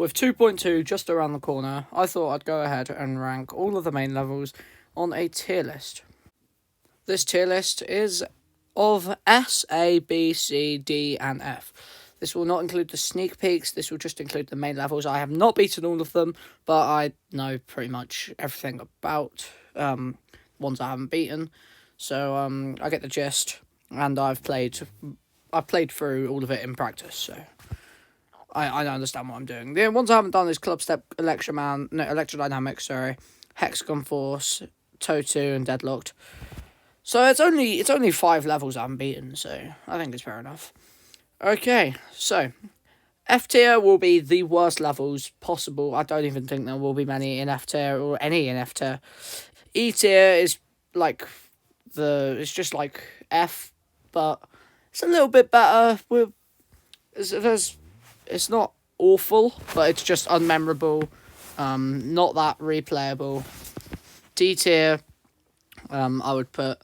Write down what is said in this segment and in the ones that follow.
With 2.2 just around the corner, I thought I'd go ahead and rank all of the main levels on a tier list. This tier list is of S, A, B, C, D, and F. This will not include the sneak peeks, this will just include the main levels. I have not beaten all of them, but I know pretty much everything about ones I haven't beaten. So I get the gist, and I've played through all of it in practice, so I understand what I'm doing. The ones I haven't done is Clubstep, Electrodynamics, Hexagon Force, Toe 2, and Deadlocked. So it's only 5 levels I haven't beaten, so I think it's fair enough. Okay, so F tier will be the worst levels possible. I don't even think there will be many in F tier or any in F tier. E tier is like it's just like F, but it's a little bit better. It's not awful, but it's just unmemorable. Not that replayable. D tier, I would put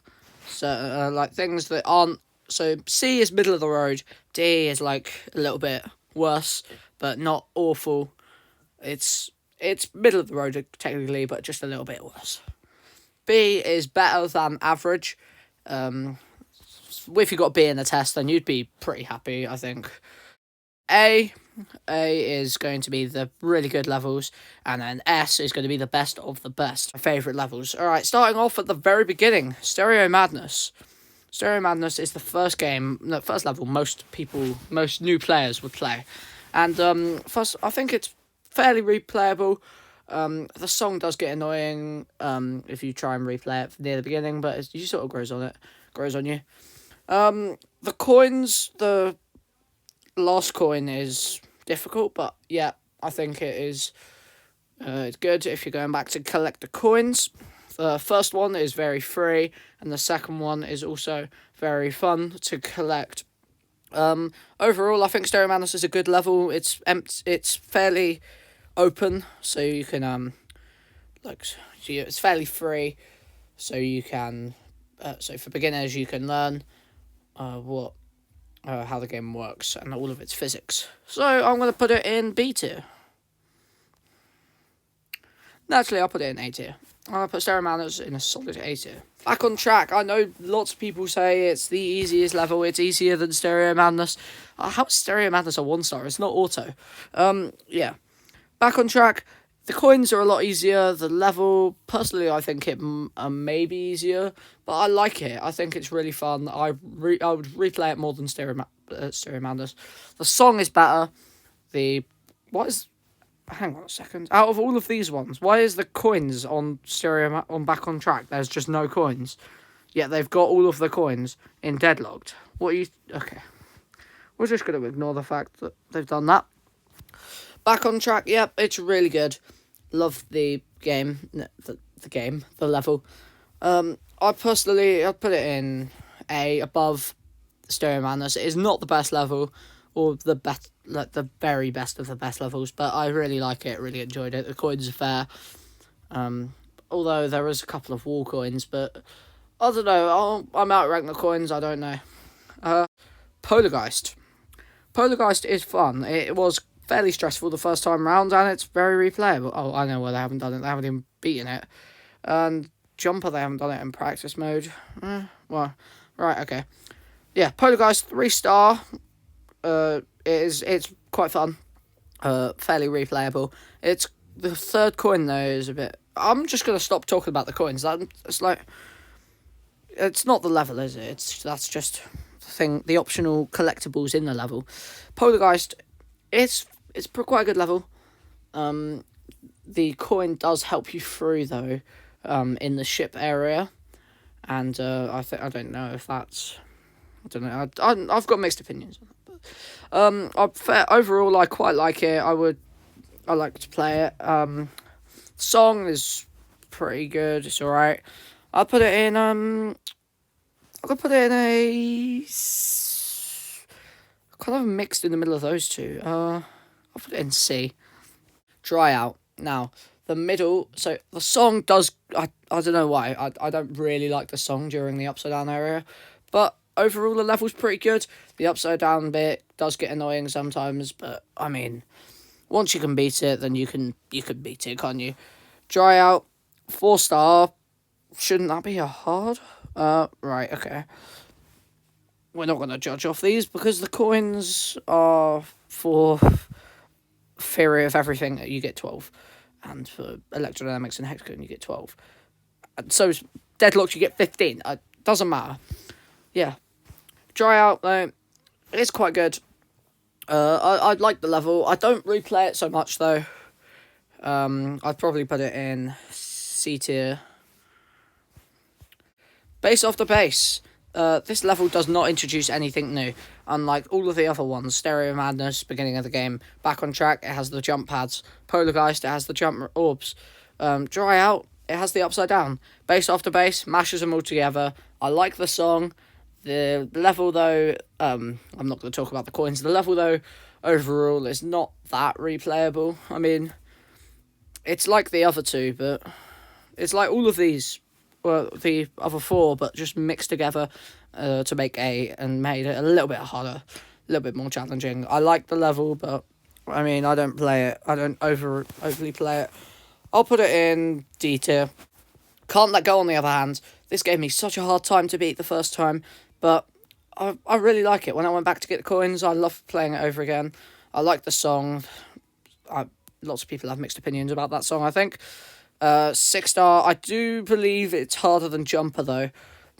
like things that aren't. So C is middle of the road. D is like a little bit worse, but not awful. It's middle of the road technically, but just a little bit worse. B is better than average. If you got B in the test, then you'd be pretty happy, I think. A is going to be the really good levels, and then S is going to be the best of the best. My favourite levels. Alright, starting off at the very beginning, Stereo Madness. Stereo Madness is the first level most new players would play. And first, I think it's fairly replayable. The song does get annoying if you try and replay it near the beginning, but you sort of grows on you. The coins, the last coin is difficult, but yeah, I think it is. It's good if you're going back to collect the coins. The first one is very free, and the second one is also very fun to collect. Overall, I think Stereo Madness is a good level. It's fairly open, so you can it's fairly free, so you can so for beginners you can learn how the game works and all of its physics. So I'm going to put it in B tier. Naturally, I'll put it in A tier. I'm going to put Stereo Madness in a solid A tier. Back on Track, I know lots of people say it's the easiest level, it's easier than Stereo Madness. How is Stereo Madness a 1-star? It's not auto. Yeah. Back on Track, the coins are a lot easier. The level, personally, I think it may be easier, but I like it. I think it's really fun. I would replay it more than Stereo Madness. The song is better. Hang on a second. Out of all of these ones, why is the coins on Back on Track? There's just no coins. Yet they've got all of the coins in Deadlocked. Okay. We're just going to ignore the fact that they've done that. Back on Track, yep, it's really good. Love the game, the level. I'd put it in A, above Stereo Madness. It is not the best level, or the very best of the best levels, but I really like it, really enjoyed it. The coins are fair. Although there is a couple of wall coins, but I don't know, I'm outrank the coins, I don't know. Polargeist. Polargeist is fun. It was fairly stressful the first time round, and it's very replayable. Oh, I know why they haven't done it. They haven't even beaten it. And Jumper, they haven't done it in practice mode. Well, right, okay. Yeah, Polargeist 3-star. It's quite fun. Fairly replayable. It's the third coin though is a bit. I'm just gonna stop talking about the coins. It's not the level, is it? That's just the optional collectibles in the level. Polargeist, it's quite a good level. The coin does help you through though, in the ship area, and I don't know if that's. I don't know. I've got mixed opinions on that. But overall, I quite like it. I like to play it. Song is pretty good. It's alright. I'll put it in. I could put it in a kind of mixed in the middle of those two. I'll put it in C. Dry Out. Now, the middle, so the song does, I don't know why, I don't really like the song during the upside down area, but overall the level's pretty good. The upside down bit does get annoying sometimes, but I mean, Once you can beat it, then you can beat it, can't you? Dry Out, 4-star. Shouldn't that be a hard? Right, okay. We're not going to judge off these because the coins are for Theory of Everything, you get 12. And for Electrodynamics and Hexagon, you get 12. And so Deadlocked, you get 15. Doesn't matter. Yeah. Dry Out, though, it's quite good. I like the level. I don't replay it so much, though. I'd probably put it in C tier. Base after base. This level does not introduce anything new. Unlike all of the other ones, Stereo Madness, beginning of the game, Back on Track, it has the jump pads. Polargeist, it has the jump orbs. Dry Out, it has the upside down. Base after base, mashes them all together. I like the song. The level, though, I'm not going to talk about the coins. The level, though, overall is not that replayable. I mean, it's like the other two, but it's like all of these, well, the other four, but just mixed together to make A and made it a little bit harder, a little bit more challenging. I like the level, but I mean, I don't play it. I don't overly play it. I'll put it in D tier. Can't Let Go, on the other hand. This gave me such a hard time to beat the first time, but I really like it. When I went back to get the coins, I loved playing it over again. I like the song. Lots of people have mixed opinions about that song, I think. 6-star, I do believe it's harder than Jumper, though,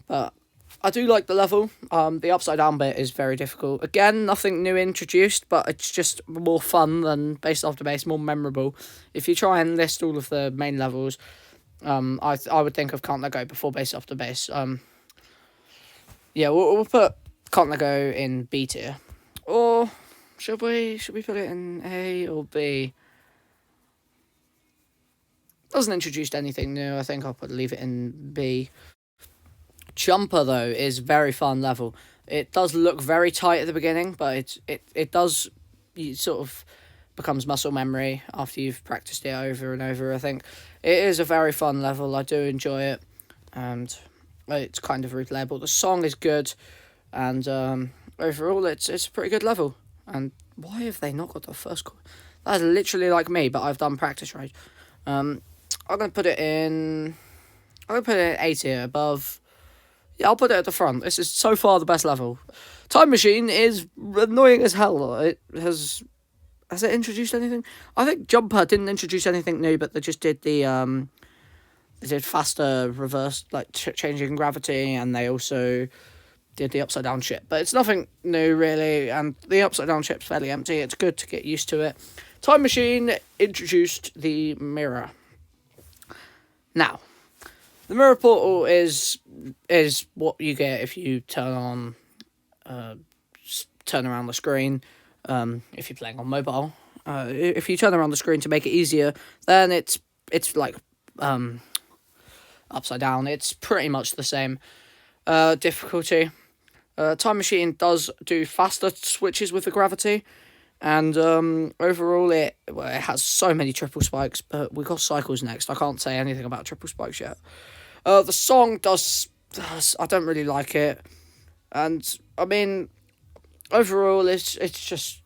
but I do like the level. The upside down bit is very difficult. Again, nothing new introduced, but it's just more fun than base after base, more memorable. If you try and list all of the main levels, I would think of Can't Let Go before base after base. Yeah, we'll put Can't Let Go in B tier, or should we put it in A or B? Doesn't introduce anything new. I think I'll leave it in B. Jumper, though, is very fun level. It does look very tight at the beginning, but it does, you sort of becomes muscle memory after you've practiced it over and over. I think it is a very fun level. I do enjoy it, and it's kind of replayable. The song is good, and overall it's a pretty good level. And why have they not got the first coin? That is literally like me, but I've done practice right. I'm gonna put it in. I'm gonna put it in A tier above. Yeah, I'll put it at the front. This is so far the best level. Time Machine is annoying as hell. It has it introduced anything? I think Jumper didn't introduce anything new, but they just did the they did faster reverse, like changing gravity, and they also did the upside down ship. But it's nothing new really, and the upside down ship's fairly empty. It's good to get used to it. Time Machine introduced the mirror. Now, the mirror portal is what you get if you turn around the screen. If you're playing on mobile, if you turn around the screen to make it easier, then it's like upside down. It's pretty much the same difficulty. Time Machine does do faster switches with the gravity, and overall it has so many triple spikes, but we got Cycles next. I can't say anything about triple spikes yet. The song does I don't really like it, and I mean overall it's just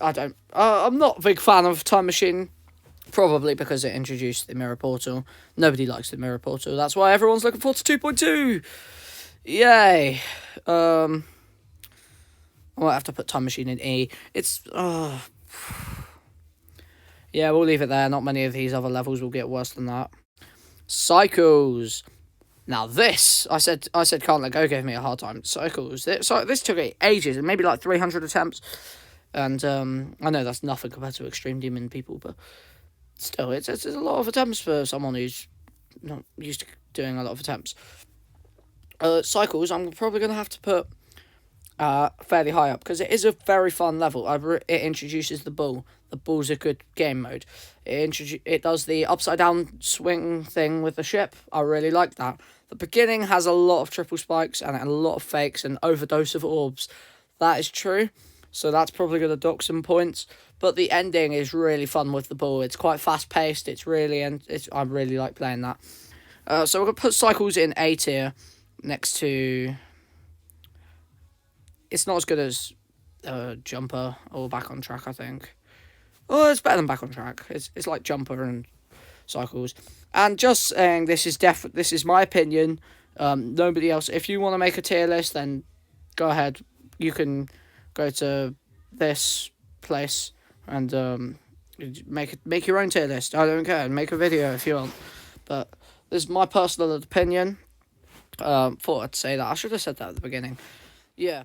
I'm not a big fan of Time Machine, probably because it introduced the mirror portal. Nobody likes the mirror portal. That's why everyone's looking forward to 2.2. Yay. I might have to put Time Machine in E. It's yeah, we'll leave it there. Not many of these other levels will get worse than that. Cycles. Now this, I said Can't Let Go gave me a hard time. Cycles. This took ages, maybe like 300 attempts. And I know that's nothing compared to Extreme Demon people, but still, it's a lot of attempts for someone who's not used to doing a lot of attempts. Cycles, I'm probably going to have to put fairly high up, because it is a very fun level. It introduces the bull. The bull's a good game mode. It does the upside down swing thing with the ship. I really like that. The beginning has a lot of triple spikes and a lot of fakes and overdose of orbs. That is true. So that's probably going to dock some points. But the ending is really fun with the bull. It's quite fast paced. I really like playing that. So we're going to put Cycles in A tier next to. It's not as good as Jumper or Back on Track, I think. Oh, it's better than Back on Track. It's like Jumper and Cycles. And just saying, this is my opinion. Nobody else. If you want to make a tier list, then go ahead. You can go to this place and make your own tier list. I don't care. Make a video if you want. But this is my personal opinion. Thought I'd say that. I should have said that at the beginning. Yeah.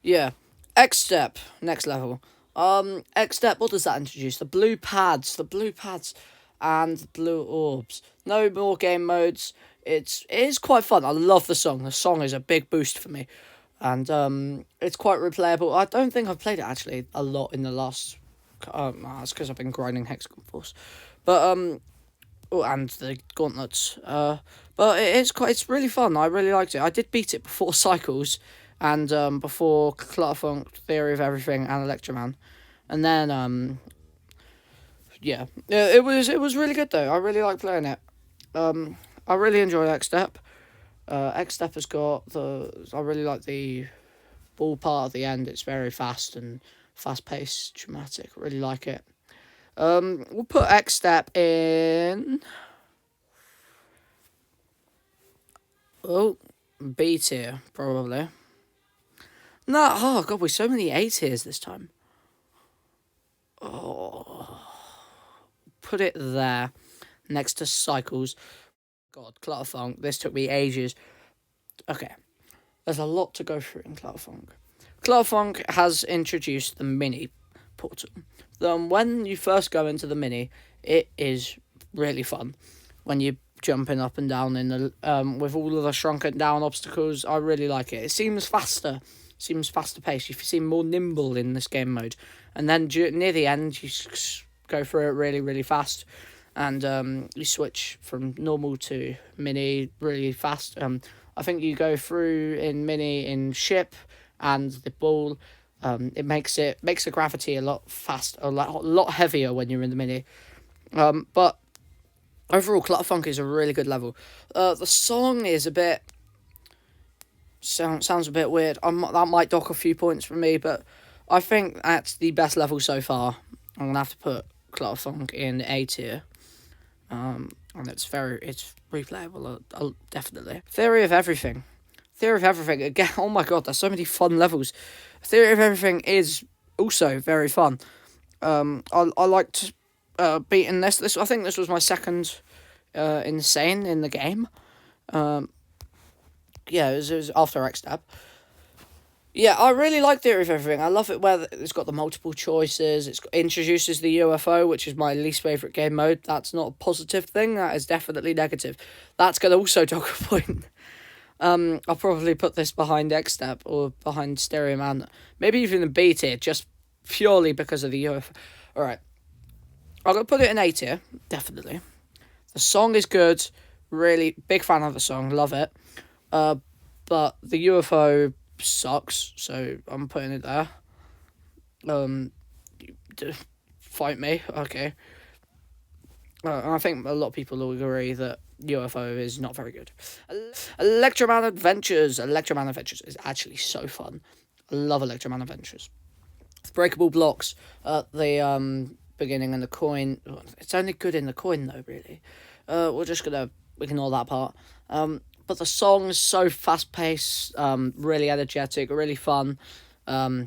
Yeah. X Step, next level. X Step, what does that introduce? The blue pads, and the blue orbs. No more game modes. It is quite fun. I love the song. The song is a big boost for me, and it's quite replayable. I don't think I've played it actually a lot in the last. It's because I've been grinding Hexagon Force, but oh, and the gauntlets. But it's really fun. I really liked it. I did beat it before Cycles, and before Clutterfunk, Theory of Everything, and Electroman, and then yeah, it was really good though. I really like playing it. I really enjoy X Step. X Step has got I really like the ball part at the end. It's very fast and fast paced, dramatic. Really like it. We'll put X Step in. Oh, B tier probably. No, oh god, we're so many A tiers this time. Oh, put it there, next to Cycles. God, Clutterfunk. This took me ages. Okay, there's a lot to go through in Clutterfunk. Clutterfunk has introduced the mini portal. When you first go into the mini, it is really fun. When you're jumping up and down in the with all of the shrunken down obstacles, I really like it. It seems faster. Seems faster paced. You seem more nimble in this game mode, and then near the end, you go through it really, really fast, and you switch from normal to mini really fast. I think you go through in mini in ship and the ball. It makes the gravity a lot faster, a lot heavier when you're in the mini. But overall, Clutterfunk is a really good level. The song is a bit. Sounds a bit weird. That might dock a few points from me, but I think that's the best level so far. I'm gonna have to put Clutterfunk in A tier. And it's replayable, definitely. Theory of Everything again. Oh my god, there's so many fun levels. Theory of Everything is also very fun. I liked beating this. I think this was my second insane in the game. Yeah, it was after X Step. Yeah, I really like Theory of Everything. I love it where it's got the multiple choices. It introduces the UFO, which is my least favourite game mode. That's not a positive thing. That is definitely negative. That's going to also dock a point. I'll probably put this behind X Step or behind Stereo Man. Maybe even a B tier, just purely because of the UFO. Alright. I'm going to put it in A tier, definitely. The song is good. Really big fan of the song. Love it. But the UFO sucks, so I'm putting it there. Fight me, okay. I think a lot of people will agree that UFO is not very good. Electroman Adventures. Electroman Adventures is actually so fun. I love Electroman Adventures. Breakable blocks at the beginning and the coin. It's only good in the coin though, really. We're just gonna ignore that part. But the song is so fast paced, really energetic, really fun. The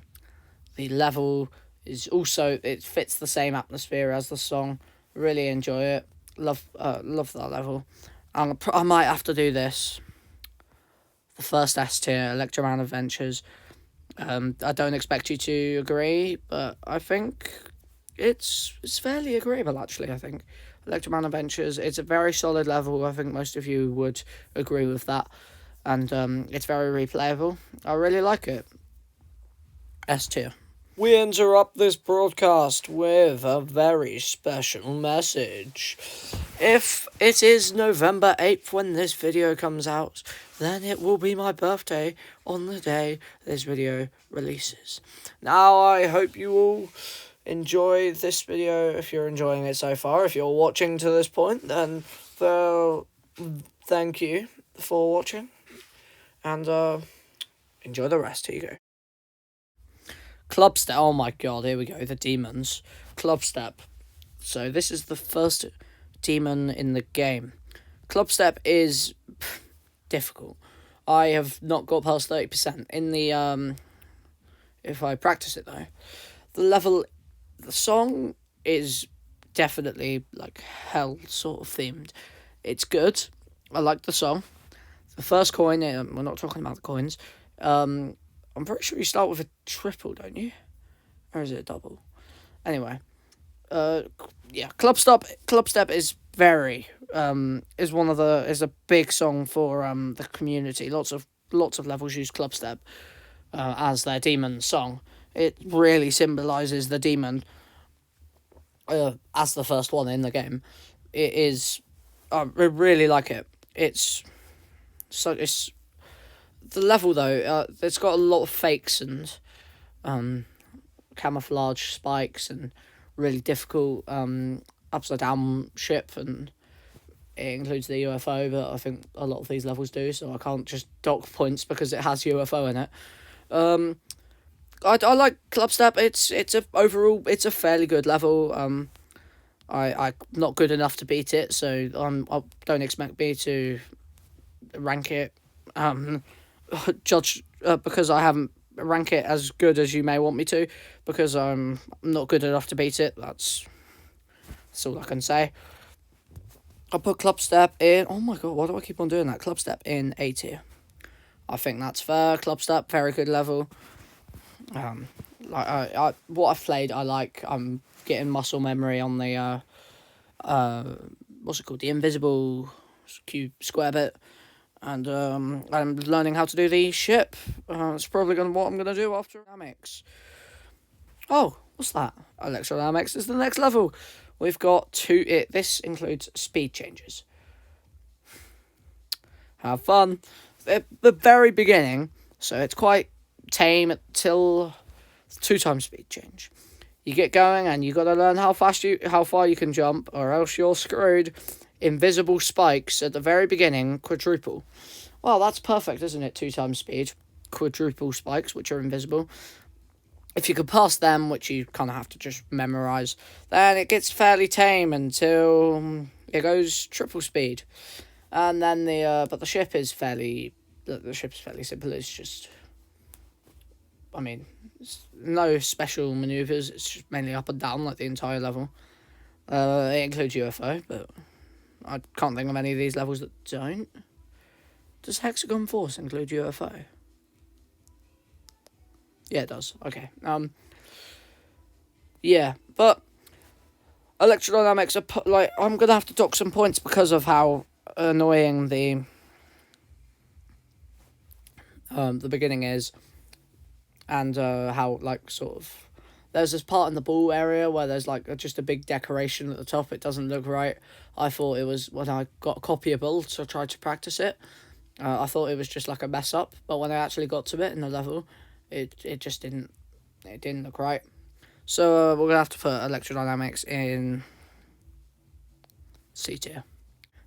level is also, it fits the same atmosphere as the song. Really enjoy it. Love that level. I might have to do this. The first S tier, Electroman Adventures. I don't expect you to agree, but I think it's fairly agreeable actually. I think Electroman Adventures, it's a very solid level. I think most of you would agree with that, and it's very replayable. I really like it. S tier. We interrupt this broadcast with a very special message. If it is November 8th when this video comes out, then it will be my birthday on the day this video releases. Now, I hope you all enjoy this video if you're enjoying it so far. If you're watching to this point, then thank you for watching, and enjoy the rest. Here you go. Clubster. Oh my god, here we go. The demons. Clubstep. So this is the first demon in the game. Clubstep is difficult. I have not got past 30%. In the if I practice it though, the song is definitely like hell sort of themed. It's good. I like the song. The first coin, we're not talking about the coins. I'm pretty sure you start with a triple, don't you? Or is it a double? Anyway, yeah, Clubstep is very is a big song for the community. Lots of levels use Clubstep as their demon song. It really symbolises the demon as the first one in the game. It is, I really like it. It's the level though. It's got a lot of fakes and camouflage spikes and really difficult upside down ship, and it includes the UFO, but I think a lot of these levels do, so I can't just dock points because it has UFO in it. I like Clubstep. It's a fairly good level. I'm not good enough to beat it, so I don't expect me to rank it. Judge because I haven't rank it as good as you may want me to, because I'm not good enough to beat it. That's all I can say. I'll put Clubstep in. Oh my god, why do I keep on doing that? Clubstep in A tier. I think that's fair. Clubstep, very good level. Like I what I've played, I like. I'm getting muscle memory on the what's it called? The invisible cube square bit. And I'm learning how to do the ship. It's probably what I'm gonna do after Electrodynamics. Oh, what's that? Electrodynamics is the next level. We've got this includes speed changes. Have fun. At the very beginning, so it's quite tame till 2x speed change. You get going and you gotta learn how far you can jump, or else you're screwed. Invisible spikes at the very beginning, quadruple. Well, that's perfect, isn't it? 2x speed, quadruple spikes, which are invisible. If you can pass them, which you kind of have to just memorize, then it gets fairly tame until it goes triple speed. And then but the ship is fairly simple. It's just, I mean, it's no special maneuvers. It's just mainly up and down like the entire level. It includes UFO, but I can't think of any of these levels that don't. Does Hexagon Force include UFO? Yeah, it does. Okay. Yeah, but Electrodynamics are I'm gonna have to dock some points because of how annoying the beginning is, and how sort of. There's this part in the ball area where there's just a big decoration at the top. It doesn't look right. I thought it was, when I got copyable to try to practice it, I thought it was just like a mess up. But when I actually got to it in the level, it just didn't look right. So we're going to have to put Electrodynamics in C tier.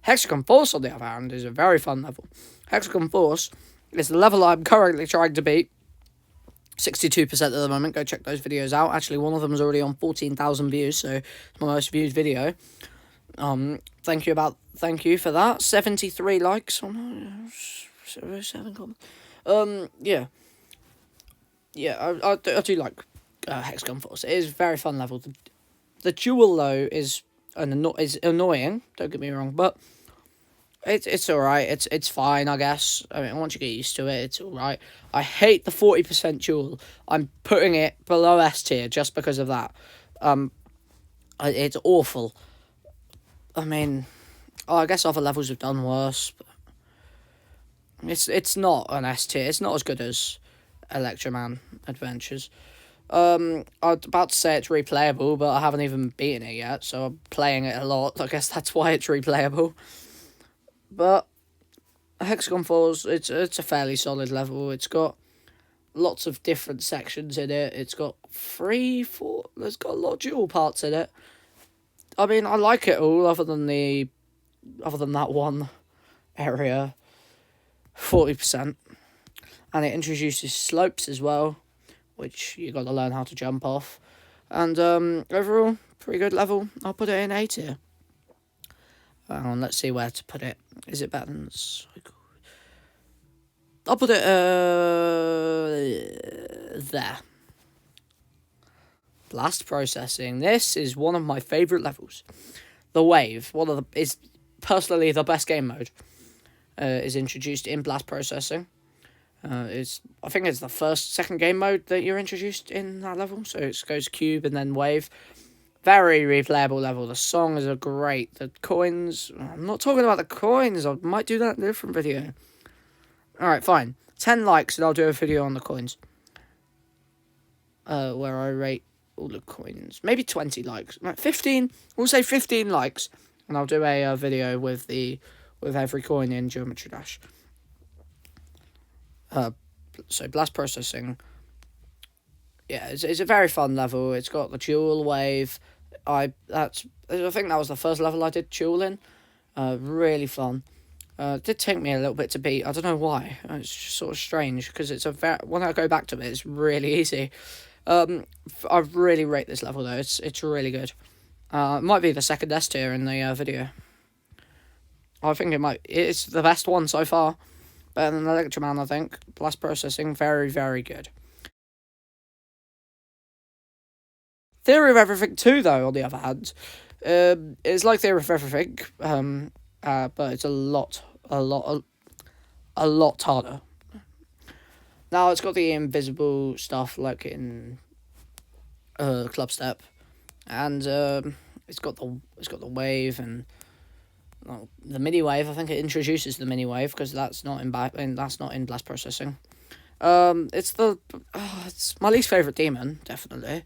Hexagon Force, on the other hand, is a very fun level. Hexagon Force is the level I'm currently trying to beat. 62% at the moment. Go check those videos out. Actually, one of them is already on 14,000 views, so it's my most viewed video. Thank you for that. 73 likes on 7 comments. Yeah, I do like Hexagon Force. It is a very fun level. The duel though is annoying. Don't get me wrong, but it's alright. It's fine, I guess. I mean, once you get used to it, it's alright. I hate the 40% duel. I'm putting it below S tier just because of that. It's awful. I mean, I guess other levels have done worse, but it's not an S tier. It's not as good as Electroman Adventures. I was about to say it's replayable, but I haven't even beaten it yet, so I'm playing it a lot. I guess that's why it's replayable. But Hexagon Falls, it's a fairly solid level. It's got lots of different sections in it. It's got 3, 4. There's got a lot of dual parts in it. I mean, I like it all, other than that one area, 40%, and it introduces slopes as well, which you got to learn how to jump off. And overall, pretty good level. I'll put it in A tier. Let's see where to put it. Is it better than Cycle? I'll put it there. Blast processing. This is one of my favourite levels. The wave, is personally the best game mode. Is introduced in blast processing. I think it's the second game mode that you're introduced in that level. So it goes cube and then wave. Very replayable level. The songs are great. The coins. I'm not talking about the coins. I might do that in a different video. Alright, fine. 10 likes and I'll do a video on the coins. Where I rate all the coins. Maybe 20 likes. 15. We'll say 15 likes. And I'll do a video with every coin in Geometry Dash. So blast processing. Yeah, it's a very fun level. It's got the dual wave. I think that was the first level I did dual in. Really fun. It did take me a little bit to beat. I don't know why. It's just sort of strange because when I go back to it, it's really easy. I really rate this level though. It's really good. It might be the second S tier in the video. I think it's the best one so far. Better than Electroman, I think. Blast processing, very, very good. Theory of Everything 2, though, on the other hand, it's like Theory of Everything, but it's a lot harder. Now it's got the invisible stuff like in Club Step, and it's got the wave and the mini wave. I think it introduces the mini wave because that's not in blast processing. It's my least favorite demon, definitely.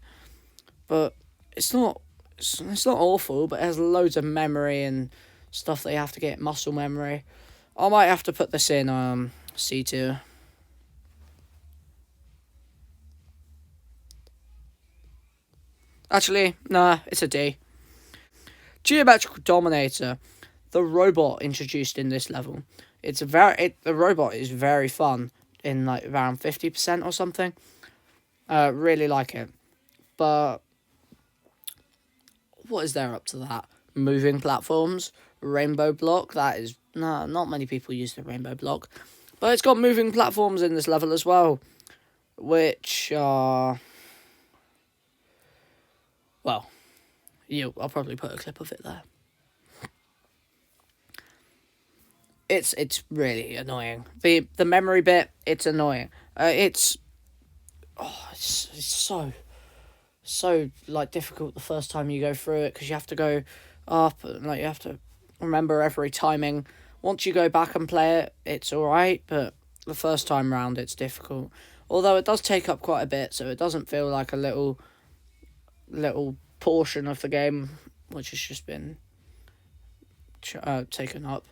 But it's not awful, but it has loads of memory and stuff that you have to get, muscle memory. I might have to put this in C tier. Actually, nah, it's a D. Geometrical Dominator, the robot introduced in this level. The robot is very fun in like around 50% or something. Really like it. But what is there up to that? Moving platforms, rainbow block. That is not many people use the rainbow block, but it's got moving platforms in this level as well, which are well, I'll probably put a clip of it there. It's really annoying. The memory bit, it's annoying. It's so like difficult the first time you go through it because you have to go up and like you have to remember every timing. Once you go back and play it, it's alright, but the first time round it's difficult. Although it does take up quite a bit, so it doesn't feel like a little portion of the game which has just been taken up.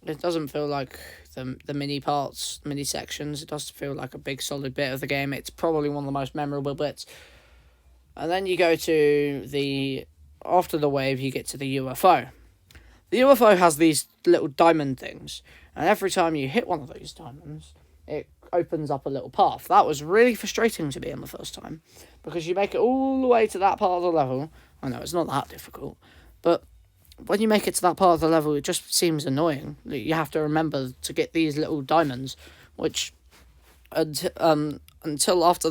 It doesn't feel like the mini sections. It does feel like a big solid bit of the game. It's probably one of the most memorable bits. And then you go to after the wave, you get to the UFO. The UFO has these little diamond things, and every time you hit one of those diamonds, it opens up a little path. That was really frustrating to me on the first time, because you make it all the way to that part of the level. I know, it's not that difficult, but when you make it to that part of the level, it just seems annoying. You have to remember to get these little diamonds, which until after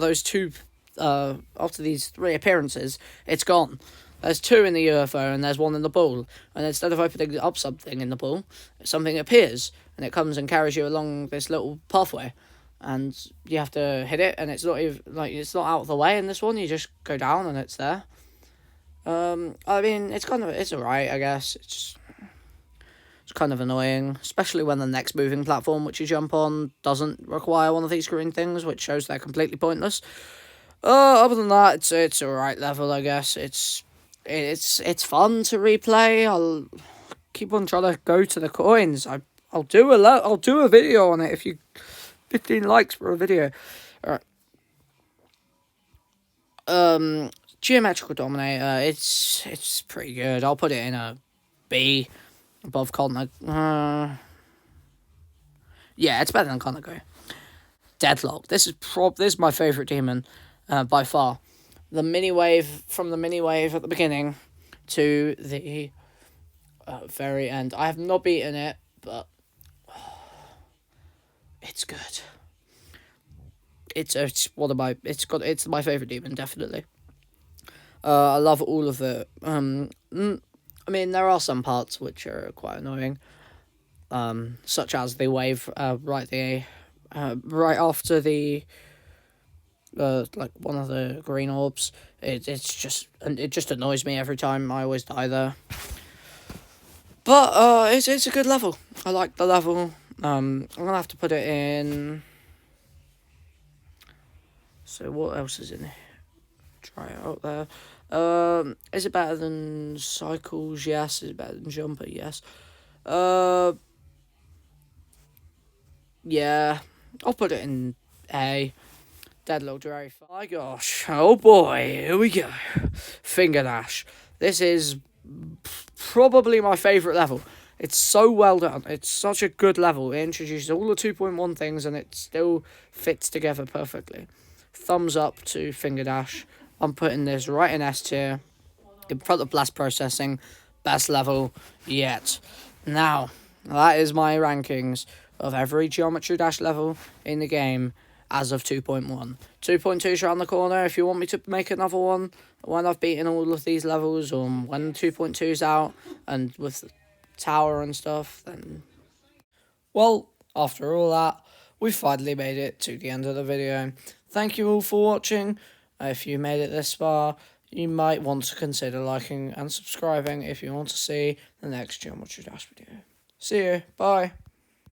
after these 3 appearances, it's gone. There's 2 in the UFO and there's 1 in the ball. And instead of opening up something in the ball, something appears and it comes and carries you along this little pathway. And you have to hit it, and it's not even it's not out of the way in this one. You just go down and it's there. I mean, it's alright, I guess. It's kind of annoying, especially when the next moving platform which you jump on doesn't require one of these green things, which shows they're completely pointless. Other than that, it's alright level, I guess. It's fun to replay. I'll keep on trying to go to the coins. I'll do a video on it if you 15 likes for a video. Alright. Geometrical Dominator, it's pretty good. I'll put it in a B, above Contner. Yeah, it's better than Contner. Deadlock. This is my favourite demon, by far. the mini wave, from the mini wave at the beginning to the very end. I have not beaten it, but it's good. It's one of my it's my favorite demon, definitely. I love all of it. I mean, there are some parts which are quite annoying, such as the wave right after the like one of the green orbs. It just annoys me every time. I always die there. But it's a good level. I like the level. I'm gonna have to put it in. So what else is in here? Try it out there. Is it better than Cycles? Yes. Is it better than Jumper? Yes. Yeah. I'll put it in A. Dead Little Dre. My gosh. Oh boy. Here we go. Finger Dash. This is probably my favourite level. It's so well done. It's such a good level. It introduces all the 2.1 things and it still fits together perfectly. Thumbs up to Finger Dash. I'm putting this right in S tier. In front of Blast Processing. Best level yet. Now, that is my rankings of every Geometry Dash level in the game as of 2.1. 2.2 is around the corner. If you want me to make another one when I've beaten all of these levels, or when 2.2 is out and with the tower and stuff, then... Well, after all that, we've finally made it to the end of the video. Thank you all for watching. If you made it this far, you might want to consider liking and subscribing if you want to see the next Geometry Dash video. See you. Bye.